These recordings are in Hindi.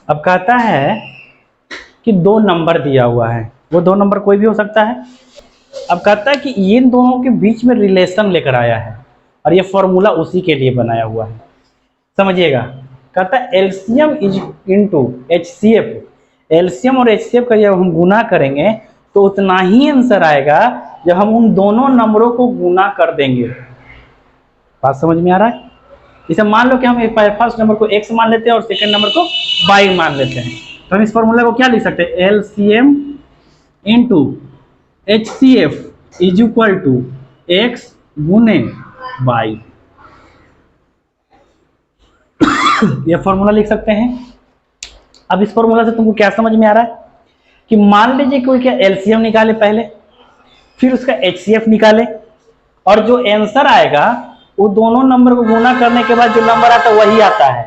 अब कहता है कि दो नंबर दिया हुआ है, वो दो नंबर कोई भी हो सकता है। अब कहता है कि इन दोनों के बीच में रिलेशन लेकर आया है और ये फॉर्मूला उसी के लिए बनाया हुआ है। समझिएगा, कहता है LCM is into HCF. LCM और एचसीएफ का जब हम गुना करेंगे तो उतना ही आंसर आएगा जब हम उन दोनों नंबरों को गुना कर देंगे। बात समझ में आ रहा है? जैसे मान लो कि हम फर्स्ट नंबर को x मान लेते हैं और सेकंड नंबर को y मान लेते हैं, तो हम इस फॉर्मूला को क्या लिख सकते हैं? LCM into HCF is equal to x गुने y। ये फॉर्मूला लिख सकते हैं। अब इस फॉर्मूला से तुमको क्या समझ में आ रहा है कि मान लीजिए कोई क्या एलसीएम निकाले पहले, फिर उसका एचसीएफ निकाले, और जो आंसर आएगा वो दोनों नंबर को गुना करने के बाद जो नंबर आता है वही आता है।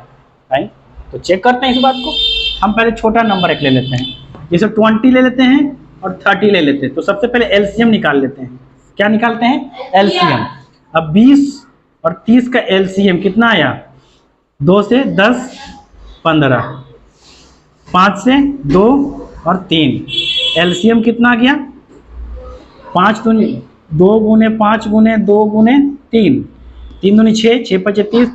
राइट? तो चेक करते हैं इस बात को। हम पहले छोटा नंबर एक ले लेते हैं, जैसे 20 ले लेते हैं और 30 ले लेते हैं। तो सबसे पहले एलसीएम निकाल लेते हैं। क्या निकालते हैं? एलसीएम। अब 20 और 30 का एलसीएम कितना आया? 2 से 10 15, 5 से 2 और 3, एलसीएम कितना आ गया? 5 दूनी 2 गुने 5 गुने 2 गुने 3, 3 दूनी 6, 6 5 30,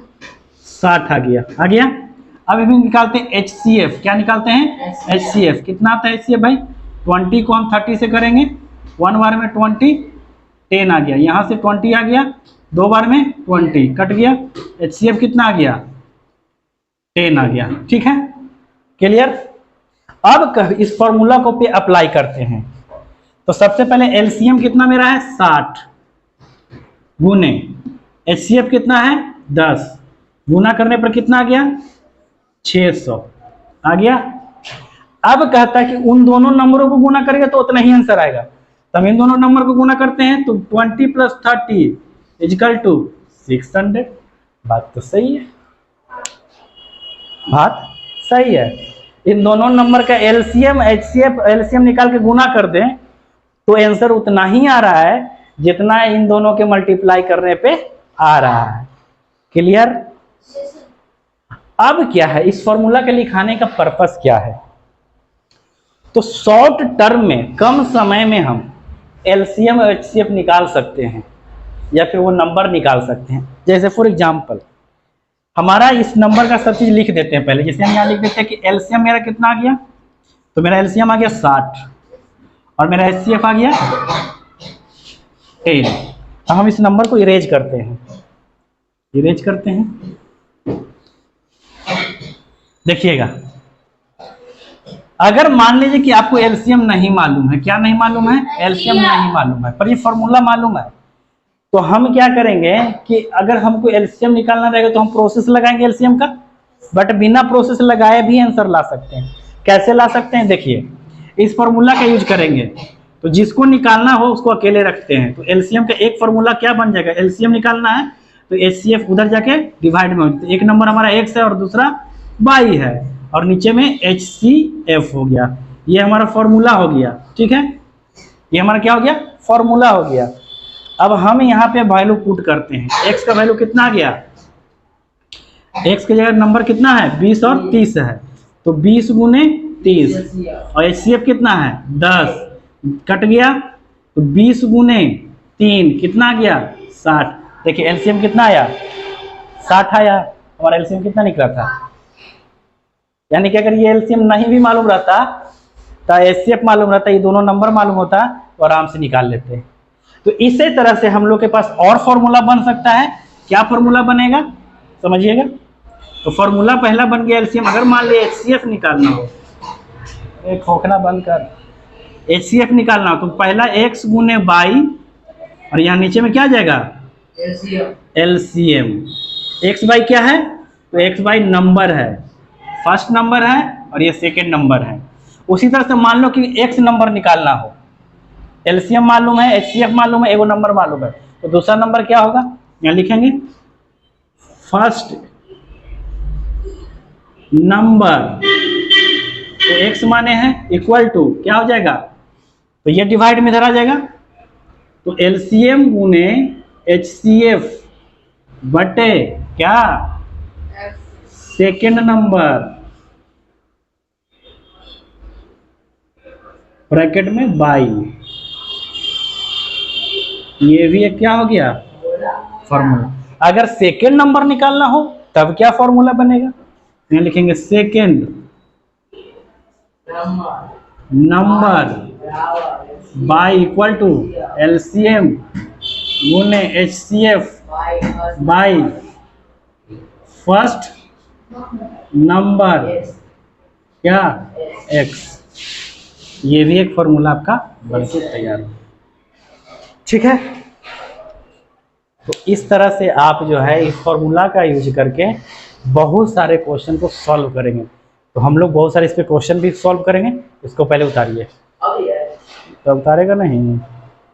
60 आ गया। अब हम निकालते हैं एचसीएफ। क्या निकालते हैं? एचसीएफ। कितना आता है एचसीएफ भाई? 20 को हम 30 से करेंगे, 1 बार में 20, 10 आ गया। यहाँ से 20 आ गया, 2 बार में 20 कट गया, एचसीएफ कितना आ गया? 10 आ गया। ठीक है, क्लियर? अब इस फॉर्मूला को पे अप्लाई करते हैं। तो सबसे पहले एलसीएम कितना मेरा है? 60 गुने एचसीएफ कितना है? 10, गुना करने पर कितना आ गया? 600 आ गया। अब कहता है कि उन दोनों नंबरों को गुना करेंगे तो उतना ही आंसर आएगा। तो हम इन दोनों नंबर को गुना करते हैं तो 20 + 30 इक्वल टू 600। बात तो सही है, बात सही है। इन दोनों नंबर का एलसीएम एचसीएफ एलसीएम निकाल के गुना कर दें तो आंसर उतना ही आ रहा है जितना इन दोनों के मल्टीप्लाई करने पे आ रहा है। क्लियर? अब क्या है, इस फॉर्मूला के लिखाने का पर्पस क्या है? तो शॉर्ट टर्म में, कम समय में हम एलसीएम और एचसीएफ निकाल सकते हैं या फिर वो नंबर निकाल सकते हैं। जैसे फॉर एग्जांपल हमारा इस नंबर का सब चीज लिख देते हैं पहले। जैसे हम यहाँ लिख देते हैं कि एलसीएम मेरा कितना आ गया, तो मेरा एलसीएम आ गया 60 और मेरा एचसीएफ आ गया 10। अब हम इस नंबर को इरेज करते हैं, इरेज करते हैं। देखिएगा, अगर मान लीजिए कि आपको एलसीएम नहीं मालूम है, क्या नहीं मालूम है? एलसीएम नहीं मालूम है, पर ये फॉर्मूला मालूम है, तो हम क्या करेंगे कि अगर हमको एलसीएम निकालना रहेगा तो हम प्रोसेस लगाएंगे एलसीएम का, बट बिना प्रोसेस लगाए भी आंसर ला सकते हैं। कैसे ला सकते हैं? देखिए, इस फॉर्मूला का यूज करेंगे तो जिसको निकालना हो उसको अकेले रखते हैं। तो एलसीएम का एक फॉर्मूला क्या बन जाएगा? एलसीएम निकालना है तो एचसीएफ उधर जाके डिवाइड में हो, एक नंबर हमारा x है और दूसरा y है, और नीचे में HCF हो गया। ये हमारा फॉर्मूला हो गया। ठीक है, ये हमारा क्या हो गया? फॉर्मूला हो गया। अब हम यहाँ पे वैल्यू पुट करते हैं। x का वैल्यू कितना आ गया? x की जगह नंबर कितना है? 20 और 30 है, तो 20 गुने 30, और HCF कितना है? 10 कट गया, तो 20 गुने 3 कितना आ गया? 60। देखिए एलसीएम कितना आया? 60 आया। हमारा एलसीएम कितना निकला था? यानी कि अगर ये एलसीएम नहीं भी मालूम रहता तो एचसीएफ मालूम रहता, ये दोनों नंबर मालूम होता तो आराम से निकाल लेते। तो इसी तरह से हम लोग के पास और फॉर्मूला बन सकता है। क्या फॉर्मूला बनेगा समझिएगा। तो फॉर्मूला पहला बन गया एलसीएम। अगर मान लिया एचसीएफ निकालना हो, एक खोखना बंद कर, एचसीएफ निकालना हो तो पहला x गुने y, और यहाँ नीचे में क्या आ जाएगा? एलसीएम। एक्स वाई क्या है? तो एक्स वाई नंबर है, फर्स्ट नंबर है और ये सेकेंड नंबर है। उसी तरह से मान लो कि एक्स नंबर निकालना हो, एलसीएम मालूम है, एचसीएफ मालूम है, एगो नंबर मालूम है, तो दूसरा नंबर क्या होगा? यहाँ लिखेंगे फर्स्ट नंबर, तो एक्स माने हैं इक्वल टू क्या हो जाएगा? तो ये डिवाइड में इधर आ जाएगा, तो एलसीएम गुने एचसीएफ बटे क्या? Second number. ब्रैकेट में बाई, ये भी एक क्या हो गया फॉर्मूला। अगर सेकेंड नंबर निकालना हो तब क्या फॉर्मूला बनेगा, यहाँ लिखेंगे second number by equal to LCM गुने एचसीएफ बाई फर्स्ट नंबर क्या एक्स। ये भी एक फॉर्मूला आपका बनके तैयार हो। ठीक है, तो इस तरह से आप जो है इस फॉर्मूला का यूज करके बहुत सारे क्वेश्चन को सॉल्व करेंगे। तो हम लोग बहुत सारे इस पे क्वेश्चन भी सॉल्व करेंगे। इसको पहले उतारिए, तो उतारेगा नहीं।